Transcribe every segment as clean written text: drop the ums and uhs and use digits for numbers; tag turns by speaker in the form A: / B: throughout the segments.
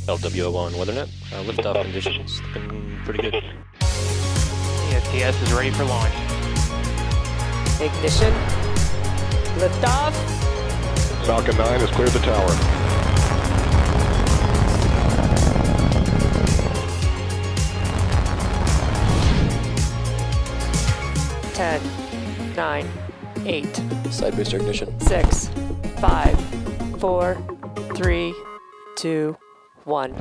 A: LWO1 WeatherNet. Liftoff conditions looking pretty good.
B: ESPS is ready for launch.
C: Ignition. Liftoff.
D: Falcon 9 has cleared the tower.
C: Ten, 9, 8,
A: Side booster ignition.
C: 6, 5, 4, 3, 2, 1.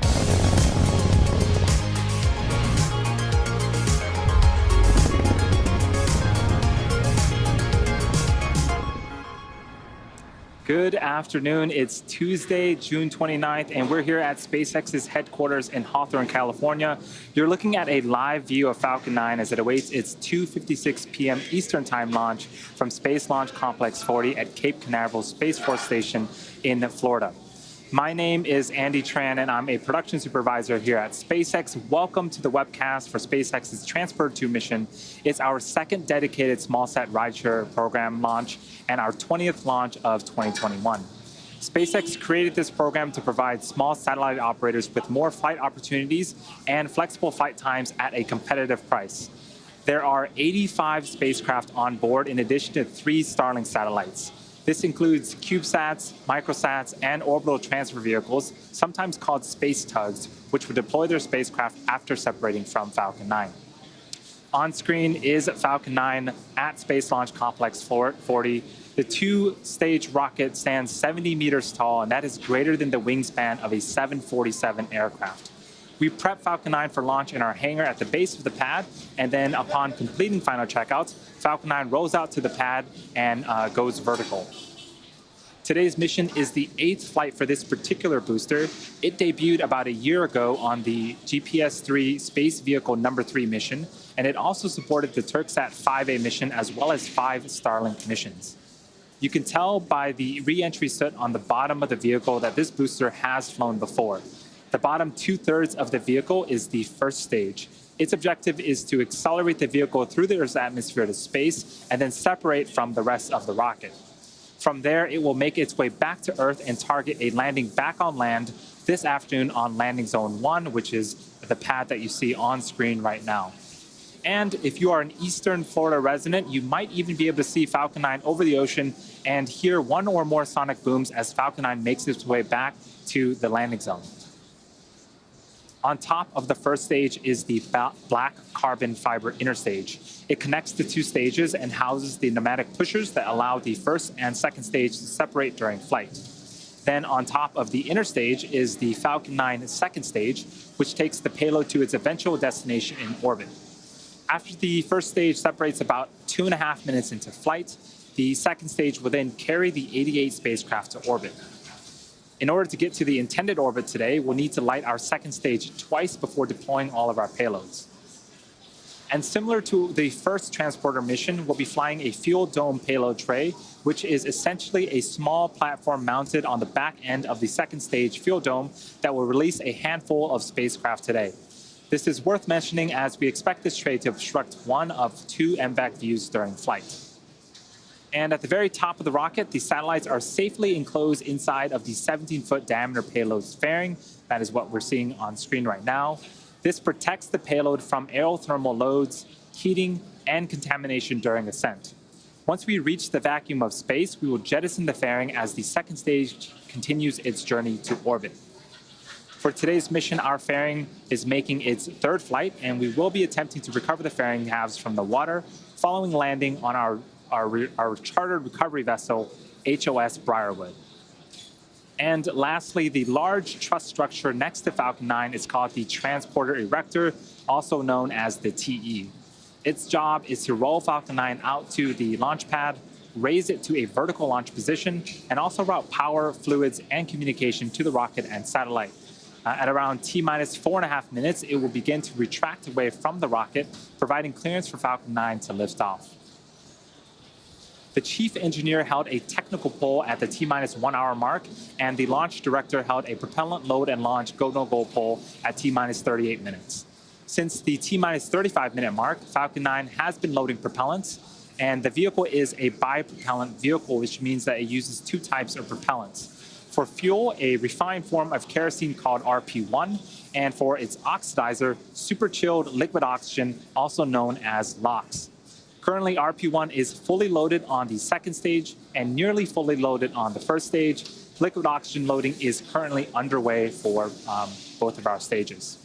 E: Good afternoon. It's Tuesday, June 29th, and we're here at SpaceX's headquarters in Hawthorne, California. You're looking at a live view of Falcon 9 as it awaits its 2:56 p.m. Eastern Time launch from Space Launch Complex 40 at Cape Canaveral Space Force Station in Florida. My name is Andy Tran, and I'm a production supervisor here at SpaceX. Welcome to the webcast for SpaceX's Transporter-2 mission. It's our second dedicated small-sat rideshare program launch and our 20th launch of 2021. SpaceX created this program to provide small satellite operators with more flight opportunities and flexible flight times at a competitive price. There are 85 spacecraft on board in addition to 3 Starlink satellites. This includes CubeSats, microsats, and orbital transfer vehicles, sometimes called space tugs, which would deploy their spacecraft after separating from Falcon 9. On screen is Falcon 9 at Space Launch Complex 40. The 2-stage rocket stands 70 meters tall, and that is greater than the wingspan of a 747 aircraft. We prep Falcon 9 for launch in our hangar at the base of the pad, and then upon completing final checkouts, Falcon 9 rolls out to the pad and goes vertical. Today's mission is the 8th flight for this particular booster. It debuted about a year ago on the GPS-3 Space Vehicle number 3 mission, and it also supported the Turksat 5A mission as well as 5 Starlink missions. You can tell by the re-entry soot on the bottom of the vehicle that this booster has flown before. The bottom 2/3 of the vehicle is the first stage. Its objective is to accelerate the vehicle through the Earth's atmosphere to space and then separate from the rest of the rocket. From there, it will make its way back to Earth and target a landing back on land this afternoon on Landing Zone 1, which is the pad that you see on screen right now. And if you are an Eastern Florida resident, you might even be able to see Falcon 9 over the ocean and hear one or more sonic booms as Falcon 9 makes its way back to the landing zone. On top of the first stage is the black carbon fiber inner stage. It connects the 2 stages and houses the pneumatic pushers that allow the first and second stage to separate during flight. Then on top of the inner stage is the Falcon 9 second stage, which takes the payload to its eventual destination in orbit. After the first stage separates about 2.5 minutes into flight, the second stage will then carry the 88 spacecraft to orbit. In order to get to the intended orbit today, we'll need to light our second stage twice before deploying all of our payloads. And similar to the first transporter mission, we'll be flying a fuel dome payload tray, which is essentially a small platform mounted on the back end of the second stage fuel dome that will release a handful of spacecraft today. This is worth mentioning as we expect this tray to obstruct one of 2 MVAC views during flight. And at the very top of the rocket, the satellites are safely enclosed inside of the 17-foot diameter payload fairing. That is what we're seeing on screen right now. This protects the payload from aerothermal loads, heating, and contamination during ascent. Once we reach the vacuum of space, we will jettison the fairing as the second stage continues its journey to orbit. For today's mission, our fairing is making its 3rd flight, and we will be attempting to recover the fairing halves from the water following landing on our chartered recovery vessel, HOS Briarwood. And lastly, the large truss structure next to Falcon 9 is called the Transporter Erector, also known as the TE. Its job is to roll Falcon 9 out to the launch pad, raise it to a vertical launch position, and also route power, fluids, and communication to the rocket and satellite. At around T-minus 4.5 minutes, it will begin to retract away from the rocket, providing clearance for Falcon 9 to lift off. The chief engineer held a technical poll at the T-minus 1 hour mark, and the launch director held a propellant load and launch go-no-go poll at T-minus 38 minutes. Since the T-minus 35-minute mark, Falcon 9 has been loading propellants, and the vehicle is a bipropellant vehicle, which means that it uses 2 types of propellants. For fuel, a refined form of kerosene called RP1, and for its oxidizer, super chilled liquid oxygen, also known as LOX. Currently, RP1 is fully loaded on the second stage and nearly fully loaded on the first stage. Liquid oxygen loading is currently underway for both of our stages.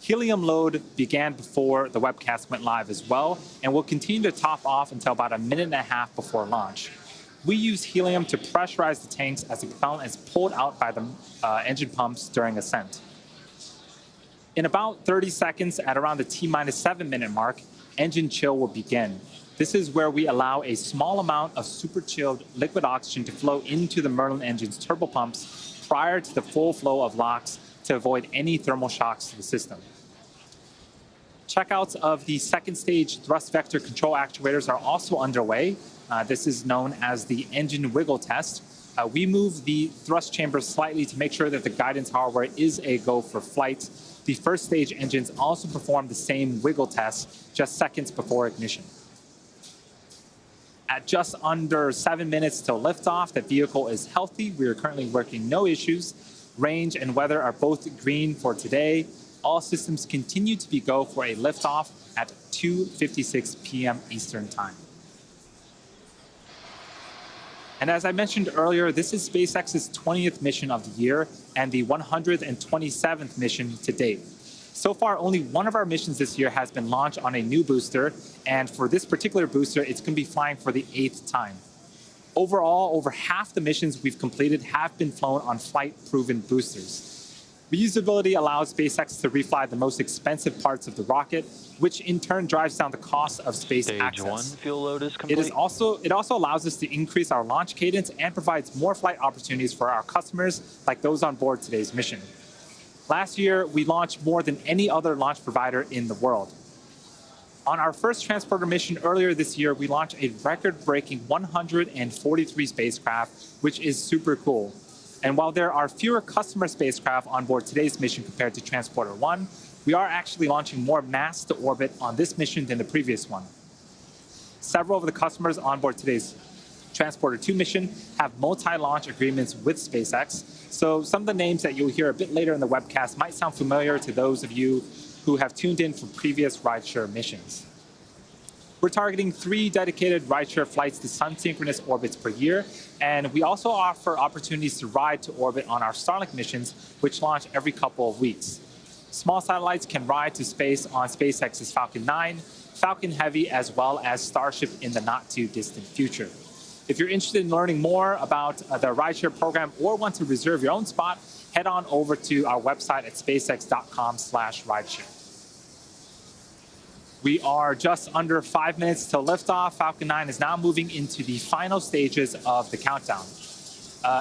E: Helium load began before the webcast went live as well, and will continue to top off until about a minute and a half before launch. We use helium to pressurize the tanks as the propellant is pulled out by the engine pumps during ascent. In about 30 seconds, at around the T-minus 7 minute mark, engine chill will begin. This is where we allow a small amount of super chilled liquid oxygen to flow into the Merlin engine's turbopumps prior to the full flow of LOX to avoid any thermal shocks to the system. Checkouts of the second stage thrust vector control actuators are also underway. This is known as the engine wiggle test. We move the thrust chamber slightly to make sure that the guidance hardware is a go for flight. The first stage engines also perform the same wiggle test just seconds before ignition. At just under 7 minutes till liftoff, the vehicle is healthy. We are currently working no issues. Range and weather are both green for today. All systems continue to be go for a liftoff at 2:56 p.m. Eastern Time. And as I mentioned earlier, this is SpaceX's 20th mission of the year and the 127th mission to date. So far, only one of our missions this year has been launched on a new booster, and for this particular booster, it's going to be flying for the 8th time. Overall, over half the missions we've completed have been flown on flight-proven boosters. Reusability allows SpaceX to refly the most expensive parts of the rocket, which in turn drives down the cost of space
A: Stage
E: access.
A: 1 fuel load is complete.
E: It also allows us to increase our launch cadence and provides more flight opportunities for our customers, like those on board today's mission. Last year, we launched more than any other launch provider in the world. On our first transporter mission earlier this year, we launched a record-breaking 143 spacecraft, which is super cool. And while there are fewer customer spacecraft on board today's mission compared to Transporter-1, we are actually launching more mass to orbit on this mission than the previous one. Several of the customers on board today's Transporter-2 mission have multi-launch agreements with SpaceX, so some of the names that you'll hear a bit later in the webcast might sound familiar to those of you who have tuned in for previous rideshare missions. We're targeting 3 dedicated rideshare flights to sun-synchronous orbits per year, and we also offer opportunities to ride to orbit on our Starlink missions, which launch every couple of weeks. Small satellites can ride to space on SpaceX's Falcon 9, Falcon Heavy, as well as Starship in the not-too-distant future. If you're interested in learning more about the rideshare program or want to reserve your own spot, head on over to our website at spacex.com/rideshare. We are just under 5 minutes till liftoff. Falcon 9 is now moving into the final stages of the countdown.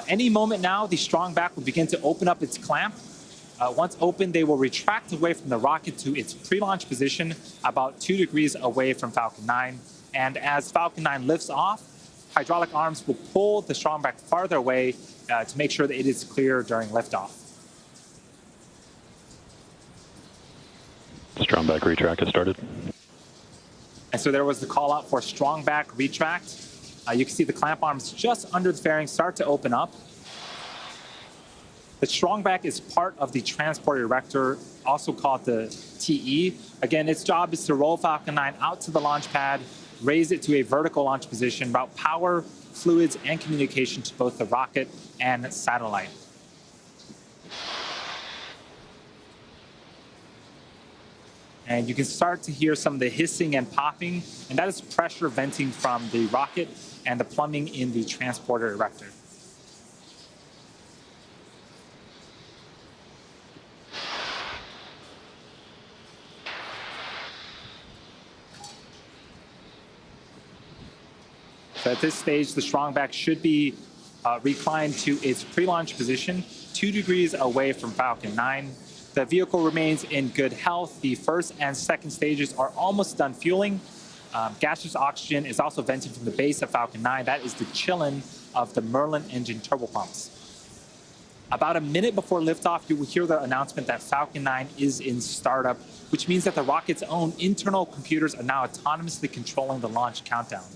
E: Any moment now, the strong back will begin to open up its clamp. Once open, they will retract away from the rocket to its pre-launch position about 2 degrees away from Falcon 9. And as Falcon 9 lifts off, hydraulic arms will pull the strong back farther away to make sure that it is clear during liftoff.
D: Strong back retract has started.
E: And so there was the call out for strong back retract. You can see the clamp arms just under the fairing start to open up. The strong back is part of the transport erector, also called the TE. Again, its job is to roll Falcon 9 out to the launch pad, raise it to a vertical launch position, route power, fluids, and communication to both the rocket and satellite. And you can start to hear some of the hissing and popping, and that is pressure venting from the rocket and the plumbing in the transporter erector. So at this stage, the strong back should be reclined to its pre-launch position, 2 degrees away from Falcon 9. The vehicle remains in good health. The first and second stages are almost done fueling. Gaseous oxygen is also vented from the base of Falcon 9. That is the chill-in of the Merlin engine turbopumps. About a minute before liftoff, you will hear the announcement that Falcon 9 is in startup, which means that the rocket's own internal computers are now autonomously controlling the launch countdown.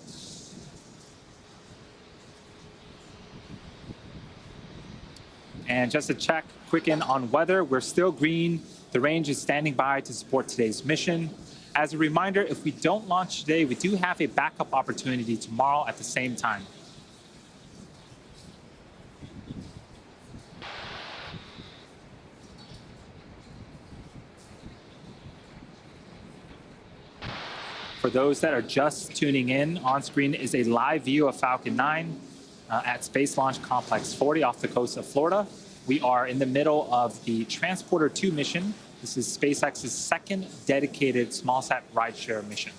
E: And just to check, quick in on weather, we're still green. The range is standing by to support today's mission. As a reminder, if we don't launch today, we do have a backup opportunity tomorrow at the same time. For those that are just tuning in, on screen is a live view of Falcon 9 at Space Launch Complex 40 off the coast of Florida. We are in the middle of the Transporter-2 mission. This is SpaceX's second dedicated smallsat rideshare mission.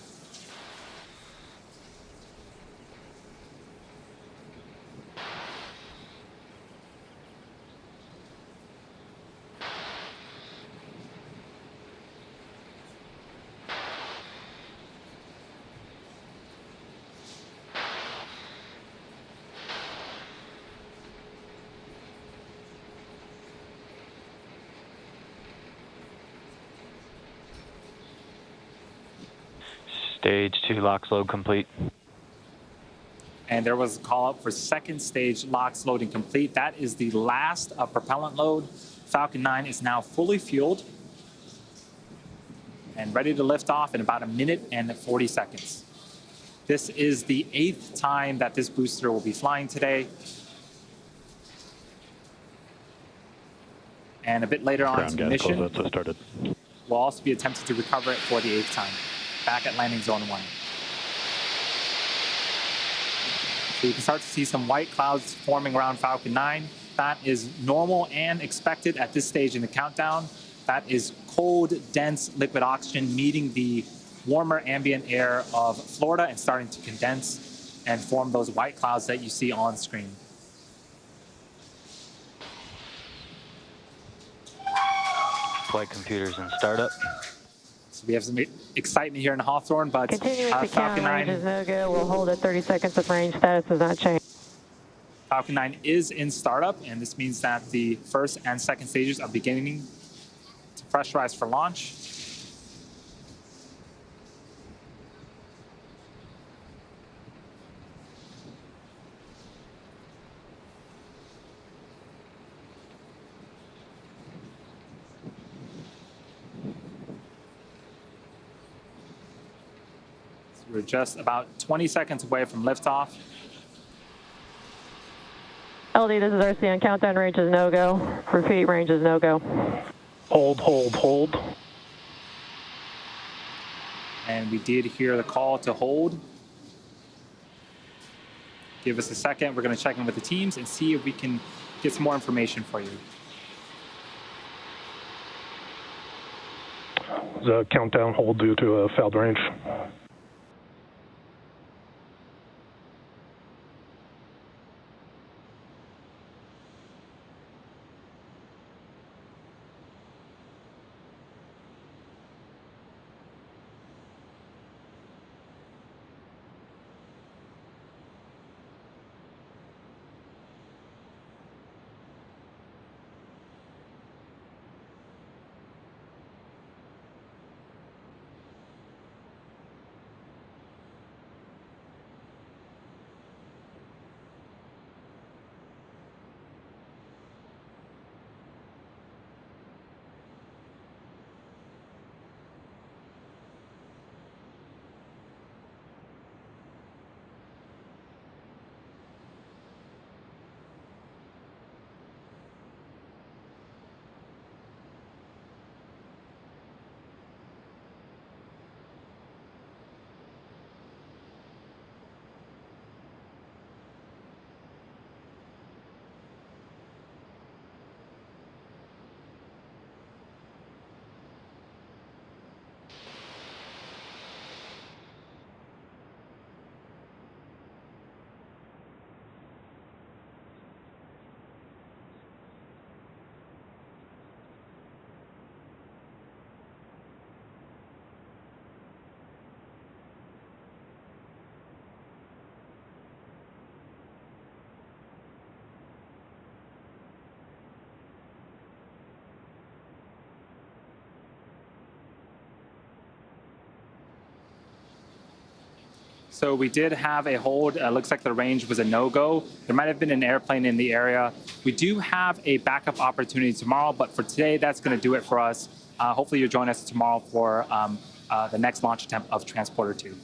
F: Stage 2 LOX load complete.
E: And there was a call up for second stage LOX loading complete. That is the last propellant load. Falcon 9 is now fully fueled and ready to lift off in about 1 minute and 40 seconds. This is the 8th time that this booster will be flying today. And a bit later on in the mission, we'll also be attempting to recover it for the 8th time, back at landing zone 1. So you can start to see some white clouds forming around Falcon 9. That is normal and expected at this stage in the countdown. That is cold, dense liquid oxygen meeting the warmer ambient air of Florida and starting to condense and form those white clouds that you see on screen.
F: Flight computers in startup.
E: So we have some excitement here in Hawthorne, but Falcon 9
G: is no good. We'll hold at 30 seconds of range. Status has not changed.
E: Falcon 9 is in startup, and this means that the first and second stages are beginning to pressurize for launch. We're just about 20 seconds away from liftoff.
G: LD, this is RCN. Countdown range is no-go. Repeat, range is no-go.
D: Hold.
E: And we did hear the call to hold. Give us a second. We're going to check in with the teams and see if we can get some more information for you.
D: The countdown hold due to a failed range.
E: So we did have a hold. Looks like the range was a no-go. There might have been an airplane in the area. We do have a backup opportunity tomorrow, but for today, that's going to do it for us. Hopefully you'll join us tomorrow for the next launch attempt of Transporter-2.